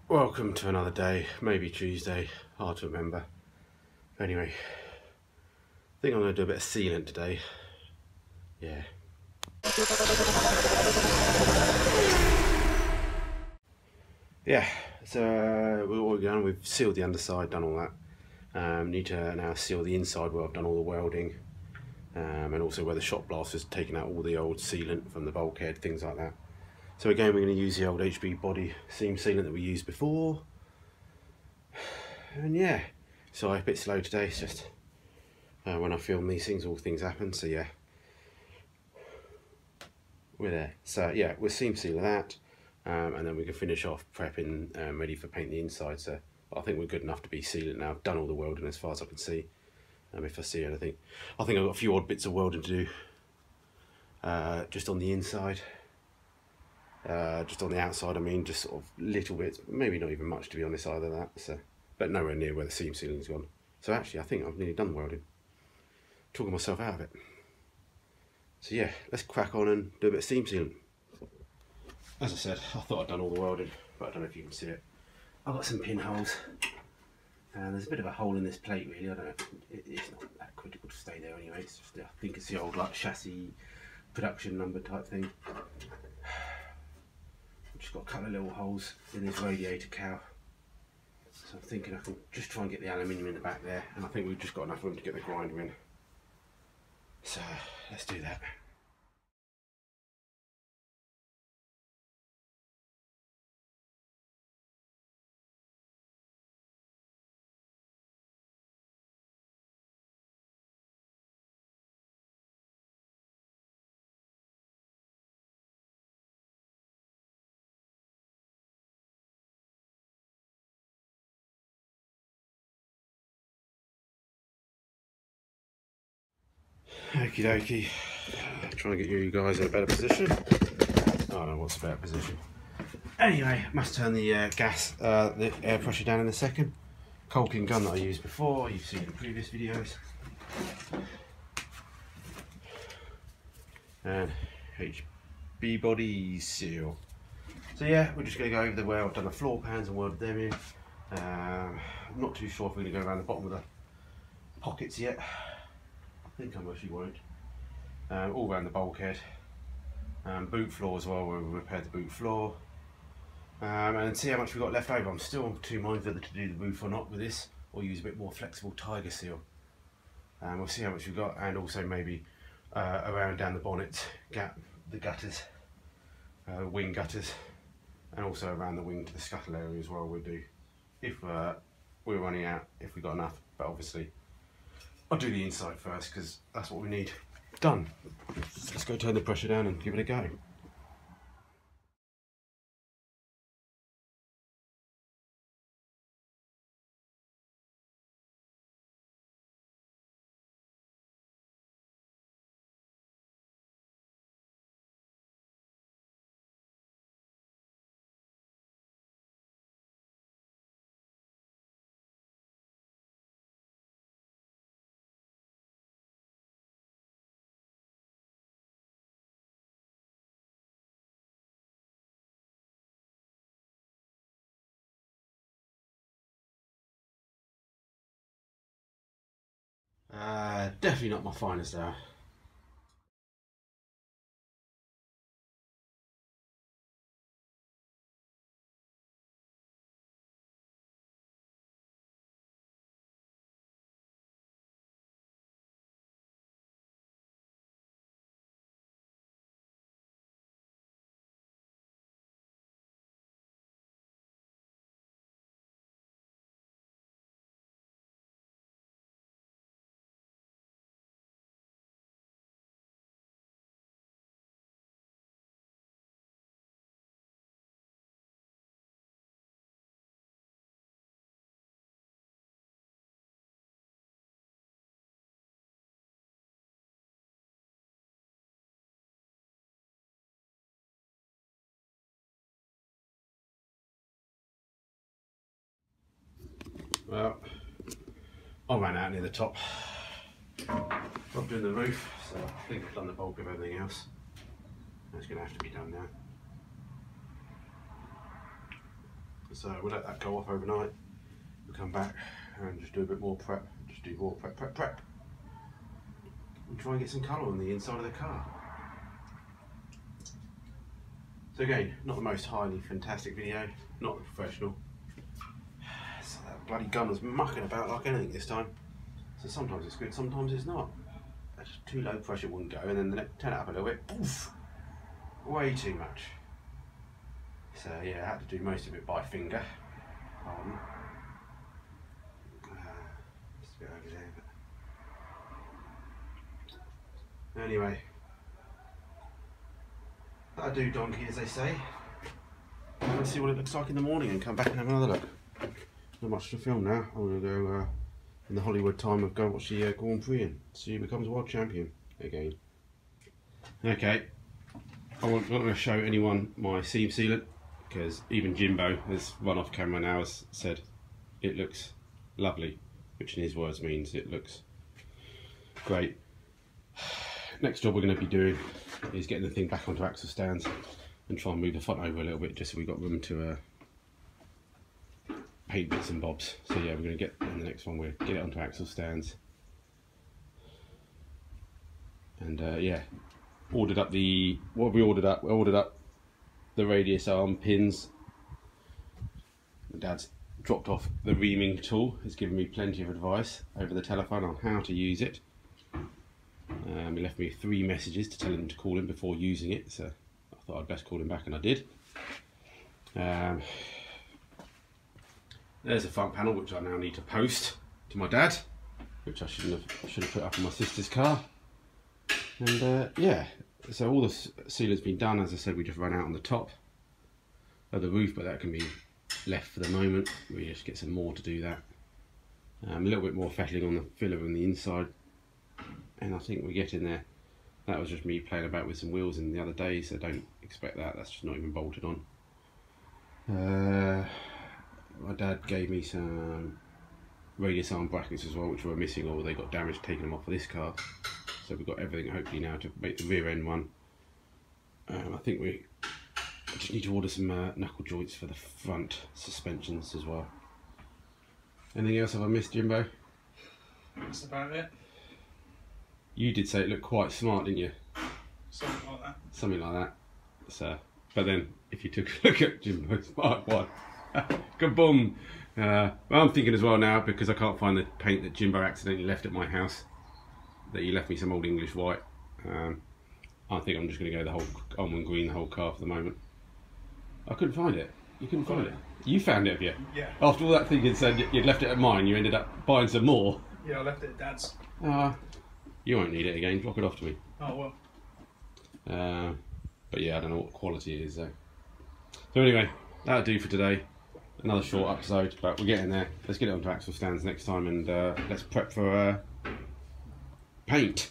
Welcome to another day, maybe Tuesday, hard to remember. Anyway, I think I'm going to do a bit of sealant today. Yeah. Yeah, so what we've done, we've sealed the underside, done all that. Need to now seal the inside where I've done all the welding. And also where the shot blast has taken out all the old sealant from the bulkhead, things like that. So again, we're going to use the old HB body seam sealant that we used before. And yeah, so I'm a bit slow today, it's just when I film these things, all things happen, so yeah. We're there. So yeah, we'll seam seal that, and then we can finish off prepping, ready for paint the inside. So I think we're good enough to be sealant now. I've done all the welding as far as I can see. If I see anything, I think I've got a few odd bits of welding to do, just on the inside. Just on the outside, I mean, just sort of little bits, maybe not even much to be honest either that, so, but nowhere near where the seam sealing's gone. So actually I think I've nearly done the welding. Talking myself out of it. So yeah, let's crack on and do a bit of seam sealing. As I said, I thought I'd done all the welding, but I don't know if you can see it. I've got some pinholes, and there's a bit of a hole in this plate really. I don't know, it's not that critical to stay there anyway, it's just, I think it's the old like chassis production number type thing. Just got a couple of little holes in this radiator cowl, so I'm thinking I can just try and get the aluminium in the back there, and I think we've just got enough room to get the grinder in, so let's do that. Okie dokie, trying to get you guys in a better position. I don't know what's a better position. Anyway, must turn the the air pressure down in a second. Caulking gun that I used before, you've seen in previous videos. And HB body seal. So yeah, we're just going to go over the where I've done the floor pans and welded them in. I'm not too sure if we're going to go around the bottom of the pockets yet. I think I mostly won't. All around the bulkhead. Boot floor as well, where we repaired the boot floor. And see how much we've got left over. I'm still on two minds whether to do the roof or not with this, or use a bit more flexible tiger seal. We'll see how much we've got, and also maybe around down the bonnet, the gutters, wing gutters, and also around the wing to the scuttle area as well. We'll do if we're running out, if we've got enough, but obviously I'll do the inside first because that's what we need done. Let's go turn the pressure down and give it a go. Definitely not my finest hour. Well, I ran out near the top. I'm doing the roof, so I think I've done the bulk of everything else. That's going to have to be done now. So we'll let that go off overnight. We'll come back and just do a bit more prep. Just do more prep. And try and get some colour on the inside of the car. So again, not the most highly fantastic video, not the professional. So that bloody gun was mucking about like anything this time. So sometimes it's good, sometimes it's not. Just too low pressure wouldn't go, and then turn it up a little bit, poof, way too much. So yeah, I had to do most of it by finger. Pardon. Just a bit over there, but anyway. That'll do, donkey, as they say. Let's see what it looks like in the morning and come back and have another look. Not much to film now. I'm going to go in the Hollywood time of go watch the Grand Prix and see who becomes world champion again. Okay, I'm not going to show anyone my seam sealant because even Jimbo has run off camera now, has said it looks lovely, which in his words means it looks great. Next job we're going to be doing is getting the thing back onto axle stands and try and move the front over a little bit just so we've got room to paint bits and bobs. So yeah, we're going to get in the next one, we'll get it onto axle stands. And yeah, ordered up the, what have we ordered up? We ordered up the radius arm pins. My dad's dropped off the reaming tool, he's given me plenty of advice over the telephone on how to use it. He left me 3 messages to tell him to call him before using it, so I thought I'd best call him back, and I did. There's a front panel which I now need to post to my dad, which I should have put up in my sister's car. And yeah, so all the sealant's been done. As I said, we just ran out on the top of the roof, but that can be left for the moment. We just get some more to do that. A little bit more fettling on the filler on the inside. And I think we're getting there. That was just me playing about with some wheels in the other day, so don't expect that. That's just not even bolted on. My dad gave me some radius arm brackets as well, which were missing, or they got damaged taking them off of this car. So we've got everything hopefully now to make the rear end one. I think I just need to order some knuckle joints for the front suspensions as well. Anything else have I missed, Jimbo? That's about it. You did say it looked quite smart, didn't you? Something like that. Something like that. So, but then, if you took a look at Jimbo's Mark 1, kaboom! Well, I'm thinking as well now, because I can't find the paint that Jimbo accidentally left at my house, that he left me some old English white. I think I'm just going to go the whole almond green, the whole car for the moment. I couldn't find it. You couldn't find it. You found it, have you? Yeah. After all that thing you'd said you'd left it at mine, you ended up buying some more. Yeah, I left it at Dad's. You won't need it again, drop it off to me. Oh well. But yeah, I don't know what quality it is though. So anyway, that'll do for today. Another short episode, but we're getting there. Let's get it onto axle stands next time, and let's prep for paint.